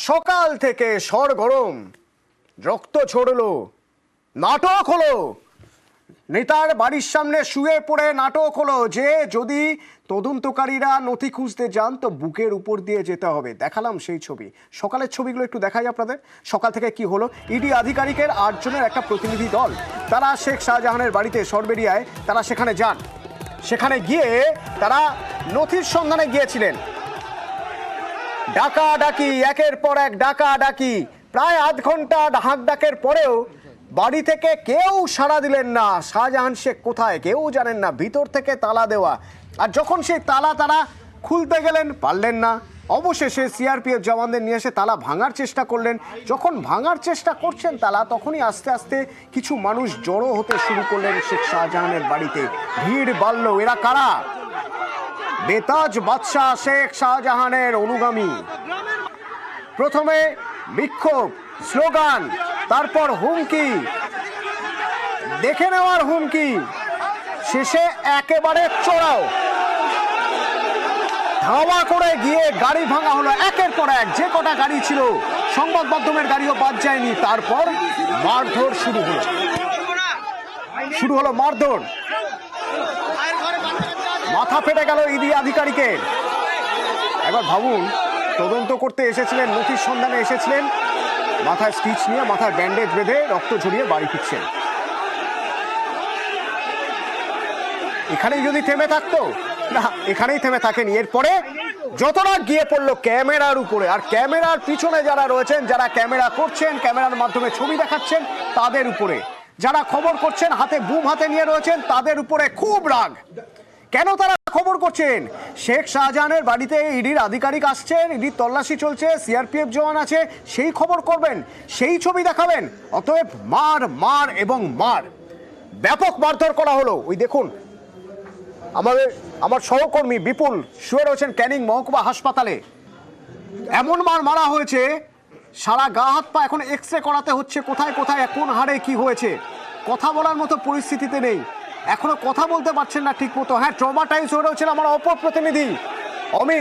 সকাল থেকে সরগরম, রক্ত ঝরলো, নাটক হলো। নেতার বাড়ির সামনে শুয়ে পড়ে নাটক হলো যে যদি তদন্তকারীরা নথি খুঁজতে যান তো বুকের উপর দিয়ে যেতে হবে। দেখালাম সেই ছবি, সকালের ছবিগুলো একটু দেখাই আপনাদের। সকাল থেকে কি হলো, ইডি আধিকারিকের 8 জনের একটা প্রতিনিধি দল, তারা শেখ শাহজাহানের বাড়িতে সরবেরিয়ায় তারা সেখানে যান। সেখানে গিয়ে তারা নথির সন্ধানে গিয়েছিলেন। ডাকাডাকি, একের পর এক ডাকাডাকি, প্রায় আধ ঘন্টা হাঁক ডাকের পরেও বাড়ি থেকে কেউ সাড়া দিলেন না। শাহজাহান শেখ কোথায় কেউ জানেন না, ভিতর থেকে তালা দেওয়া। আর যখন সেই তালা তারা খুলতে গেলেন পারলেন না। অবশেষে সিআরপিএফ জওয়ানদের নিয়ে এসে তালা ভাঙার চেষ্টা করলেন। যখন ভাঙার চেষ্টা করছেন তালা, তখনই আস্তে আস্তে কিছু মানুষ জড়ো হতে শুরু করলেন শেখ শাহজাহানের বাড়িতে। ভিড় বাড়ল। এরা কারা? বেতাজ বাদশাহ শেখ শাহজাহানের অনুগামী। প্রথমে বিক্ষোভ, স্লোগান, তারপর হুমকি, দেখে নেওয়ার হুমকি, শেষে একেবারে চড়াও। ধাওয়া করে গিয়ে গাড়ি ভাঙা হলো একের পর এক। যে কটা গাড়ি ছিল, সংবাদ মাধ্যমের গাড়িও বাদ যায়নি। তারপর মারধর শুরু হলো মারধর। মাথা ফেটে গেল ইডি আধিকারিকের। একবার ভাবুন, তদন্ত করতে এসেছিলেন, নথির সন্ধানে এসেছিলেন, মাথায় স্টিচ নিয়ে, মাথায় ব্যান্ডেজ বেঁধে রক্ত ঝরিয়ে বাড়ি ফিরছেন। এখানেই যদি থেমে থাকতো, না এখানেই থেমে থাকেনি। এরপরে যতটা গিয়ে পড়লো ক্যামেরার উপরে, আর ক্যামেরার পিছনে যারা রয়েছেন, যারা ক্যামেরা করছেন, ক্যামেরার মাধ্যমে ছবি দেখাচ্ছেন, তাদের উপরে, যারা খবর করছেন, হাতে বুম হাতে নিয়ে রয়েছেন, তাদের উপরে খুব রাগ। কেন তারা খবর করছেন? শেখ শাহজাহানের বাড়িতে ইডির আধিকারিক আসছেন, ইডির তল্লাশি চলছে, সিআরপিএফ জওয়ান আছে, সেই খবর করবেন, সেই ছবি দেখাবেন। অতএব মার মার এবং মার, ব্যাপক মারধর করা হলো। ওই দেখুন, আমার সহকর্মী বিপুল শুয়ে রয়েছেন ক্যানিং মহকুমা হাসপাতালে। এমন মার মারা হয়েছে, সারা গা হাত পা এখন এক্সরে করাতে হচ্ছে, কোথায় কোথায় কোন হাড়ে কি হয়েছে। কথা বলার মতো পরিস্থিতিতে নেই, এখনো কথা বলতে পারছেন না ঠিক মতো। হ্যাঁ, ট্রমাটাইজ হয়ে রয়েছেন আমার অপর প্রতিনিধি অমিত।